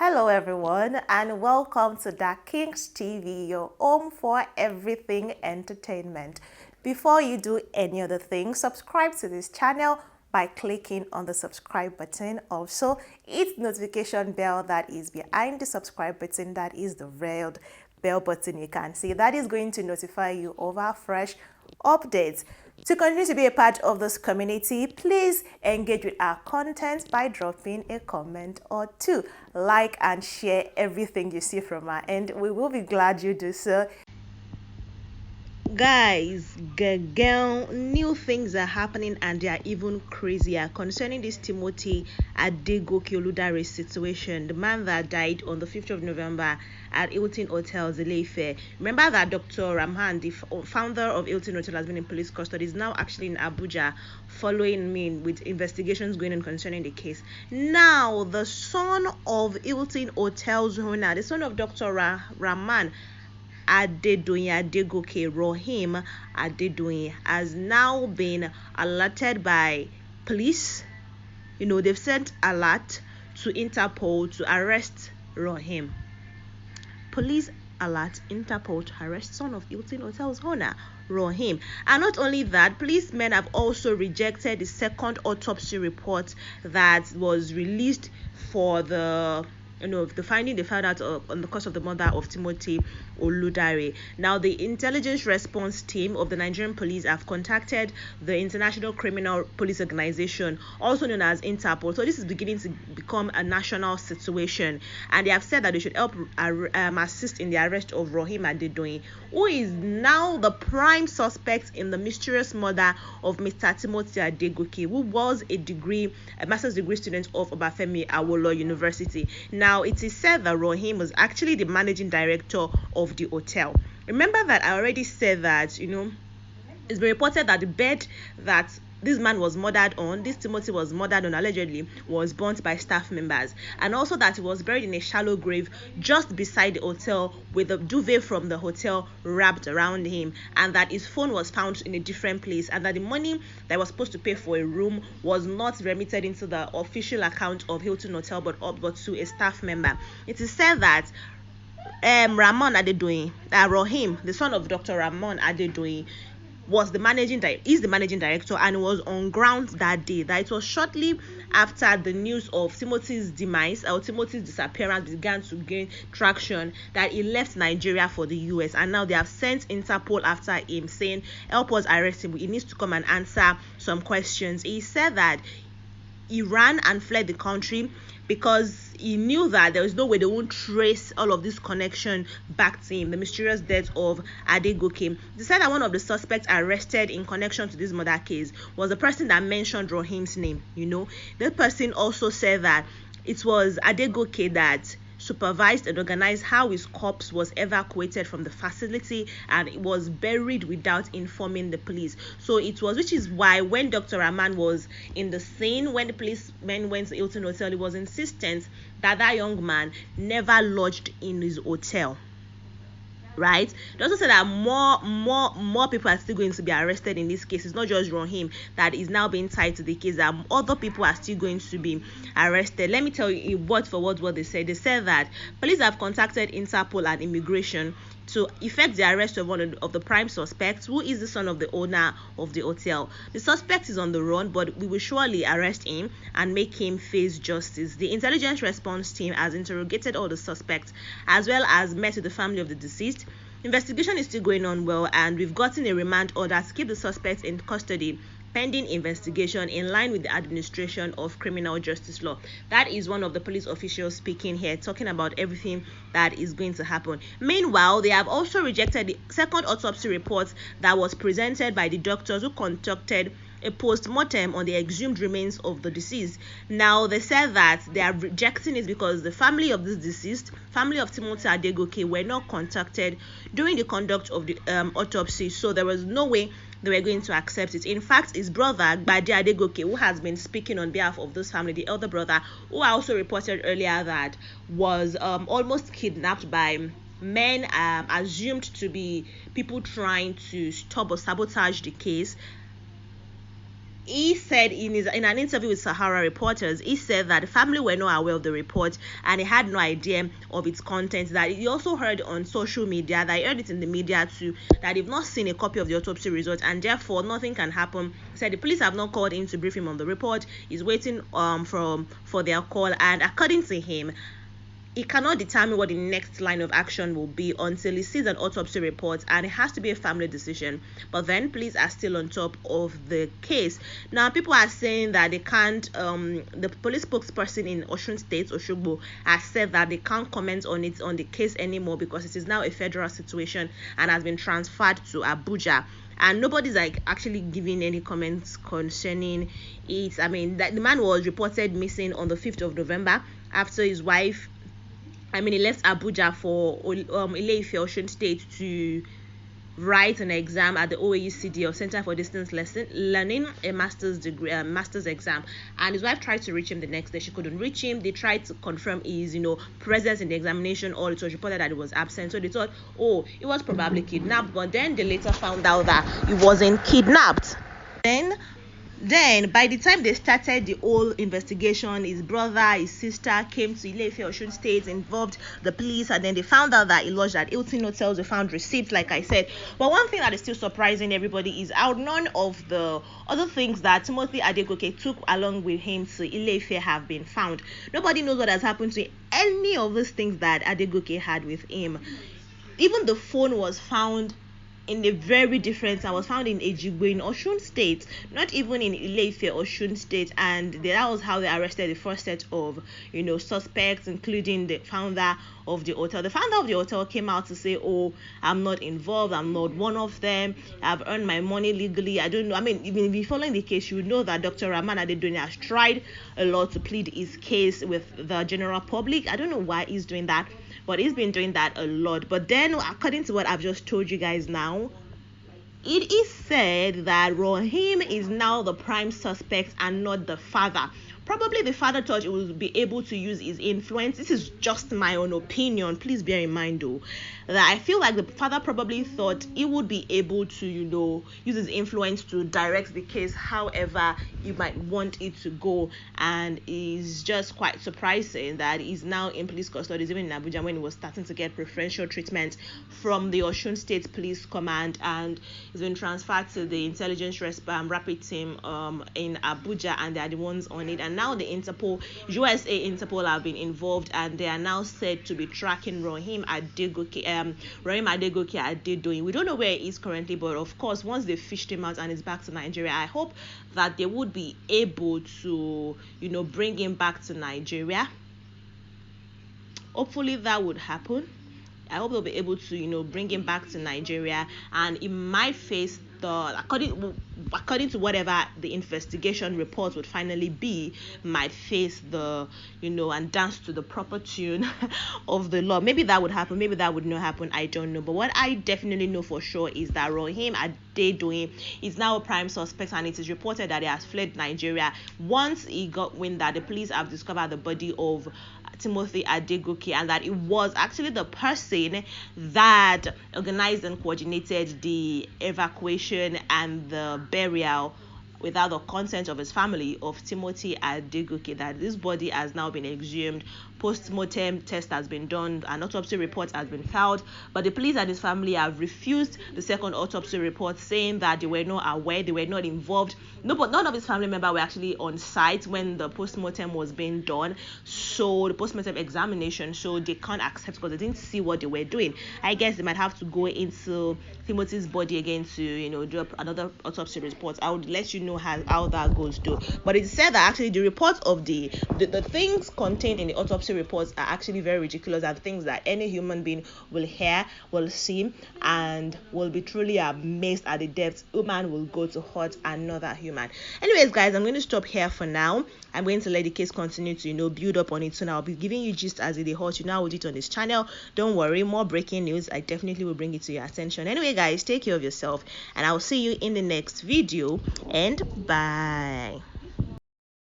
Hello everyone and welcome to Da Kings TV, your home for everything entertainment. Before you do any other thing, subscribe to this channel by clicking on the subscribe button. Also, hit the notification bell that is behind the subscribe button, that is the red bell button you can see. That is going to notify you of our fresh updates. To continue to be a part of this community, please engage with our content by dropping a comment or two. Like and share everything you see from our end. We will be glad you do so. Guys, girl, new things are happening and they are even crazier concerning this Timothy Adegoke Oludare situation, the man that died on the 5th of November at Hilton Hotel, Ile-Ife. Remember that Dr. Rahman, the founder of Hilton Hotel, has been in police custody. Is now actually in Abuja following me with investigations going on concerning the case. Now, the son of Hilton Hotel's owner, the son of Dr. Rahman Adedoyin Adegoke, Raheem Adedoyin, has now been alerted by police. They've sent alert to Interpol to arrest Raheem. Police alert Interpol to arrest son of Hilton Hotel's owner, Raheem. And not only that, policemen have also rejected the second autopsy report that was released for the finding they found out on the cause of the murder of Timothy Oludare. Now, the intelligence response team of the Nigerian police have contacted the International Criminal Police Organization, also known as Interpol. So this is beginning to become a national situation, and they have said that they should help assist in the arrest of Raheem Adedoyin, who is now the prime suspect in the mysterious murder of Mr. Timothy Adegoke, who was a master's degree student of Obafemi Awolowo University. Now, it is said that Raheem was actually the managing director of the hotel. Remember that I already said that, it's been reported that the bed that this man was murdered on, this Timothy was murdered on allegedly, was burnt by staff members, and also that he was buried in a shallow grave just beside the hotel with a duvet from the hotel wrapped around him, and that his phone was found in a different place, and that the money that was supposed to pay for a room was not remitted into the official account of Hilton Hotel but to a staff member. It is said that Rahman Adedoyin, Raheem, the son of Dr. Rahman Adedoyin, is the managing director, and was on ground that day. That it was shortly after the news of Timothy's demise or Timothy's disappearance began to gain traction that he left Nigeria for the US, and now they have sent Interpol after him, saying, help us arrest him, he needs to come and answer some questions. He said that he ran and fled the country because he knew that there was no way they won't trace all of this connection back to him, the mysterious death of Adegoke. They said that one of the suspects arrested in connection to this murder case was the person that mentioned Raheem's name. The person also said that it was Adegoke that supervised and organized how his corpse was evacuated from the facility, and it was buried without informing the police. So which is why when Dr. Rahman was in the scene, when the policemen went to Hilton Hotel, he was insistent that young man never lodged in his hotel. Right? They also said that more people are still going to be arrested in this case. It's not just Raheem that is now being tied to the case, that other people are still going to be arrested. Let me tell you word for word what they said. They said that police have contacted Interpol and immigration to effect the arrest of one of the prime suspects, who is the son of the owner of the hotel. The suspect is on the run, but we will surely arrest him and make him face justice. The intelligence response team has interrogated all the suspects as well as met with the family of the deceased. Investigation is still going on well, and we've gotten a remand order to keep the suspects in custody pending investigation in line with the administration of criminal justice law. That is one of the police officials speaking here, talking about everything that is going to happen. Meanwhile, they have also rejected the second autopsy report that was presented by the doctors who conducted a post-mortem on the exhumed remains of the deceased. Now, they said that they are rejecting it because the family of this deceased, family of Timothy Adegoke, were not contacted during the conduct of the autopsy, so there was no way they were going to accept it. In fact, his brother, Gbade Adegoke, who has been speaking on behalf of this family, the elder brother, who I also reported earlier that was almost kidnapped by men assumed to be people trying to stop or sabotage the case, he said in an interview with Sahara Reporters, he said that the family were not aware of the report and he had no idea of its content. That he also heard on social media, that he heard it in the media too, that they've not seen a copy of the autopsy result and therefore nothing can happen. He said the police have not called in to brief him on the report. He's waiting for their call, and according to him, he cannot determine what the next line of action will be until he sees an autopsy report, and it has to be a family decision. But then police are still on top of the case. Now people are saying that they can't, the police spokesperson in Osun State, Oshogbo, has said that they can't comment on the case anymore because it is now a federal situation and has been transferred to Abuja, and nobody's like actually giving any comments concerning it. I mean, that the man was reported missing on the 5th of November after his wife, he left Abuja for Ile-Ife, Osun State, to write an exam at the OAUCD, or Center for Distance Learning, a master's exam. And his wife tried to reach him the next day. She couldn't reach him. They tried to confirm his, presence in the examination, or it was reported that he was absent. So they thought, oh, he was probably kidnapped. But then they later found out that he wasn't kidnapped. Then, by the time they started the whole investigation, his brother, his sister came to Ile-Ife, Osun State, involved the police, and then they found out that he lodged at Hilton Hotels. They found receipts, like I said. But one thing that is still surprising everybody is how none of the other things that Timothy Adegoke took along with him to Ile-Ife have been found. Nobody knows what has happened to any of those things that Adegoke had with him. Even the phone was found in a very different town. Was found in Ejigbo in Osun State, not even in Ile-Ife, Osun State, and that was how they arrested the first set of suspects, including the founder of the hotel. The founder of the hotel came out to say, oh, I'm not involved, I'm not one of them, I've earned my money legally. I don't know. I mean, even if you're following the case, you would know that Dr. Raheem Adedoyin has tried a lot to plead his case with the general public. I don't know why he's doing that, but he's been doing that a lot. But then, according to what I've just told you guys now, it is said that Raheem is now the prime suspect and not the father. Probably the father thought he would be able to use his influence. This is just my own opinion. Please bear in mind, though, that I feel like the father probably thought he would be able to, use his influence to direct the case however he might want it to go. And it's just quite surprising that he's now in police custody, even in Abuja, when he was starting to get preferential treatment from the Osun State Police Command, and he's been transferred to the intelligence rapid team in Abuja, and they are the ones on it. And now the USA Interpol have been involved, and they are now said to be tracking Raheem Adedoyin. We don't know where he is currently, but of course, once they fished him out and he's back to Nigeria, I hope that they would be able to, bring him back to Nigeria. Hopefully that would happen. I hope they'll be able to, bring him back to Nigeria, and he might face according to whatever the investigation report would finally be, might face the, and dance to the proper tune of the law. Maybe that would happen, maybe that would not happen, I don't know. But what I definitely know for sure is that Raheem Adedoyin is now a prime suspect, and it is reported that he has fled Nigeria once he got wind that the police have discovered the body of Timothy Adegoke, and that it was actually the person that organized and coordinated the evacuation and the burial without the consent of his family of Timothy Adegoke, that this body has now been exhumed. Post-mortem test has been done, an autopsy report has been filed, but the police and his family have refused the second autopsy report, saying that they were not aware, they were not involved. But none of his family members were actually on site when the post-mortem was being done, so the post-mortem examination, so they can't accept because they didn't see what they were doing. I guess they might have to go into Timothy's body again to do another autopsy report. I would let you know how that goes though. But it said that actually the reports of the things contained in the autopsy reports are actually very ridiculous, and things that any human being will hear, will see, and will be truly amazed at the depths human will go to hurt another human. Anyways, guys, I'm going to stop here for now. I'm going to let the case continue to build up on it soon. I'll be giving you gist as it hot. I would it on this channel. Don't worry, more breaking news, I definitely will bring it to your attention. Anyway, guys, take care of yourself, and I'll see you in the next video, and bye.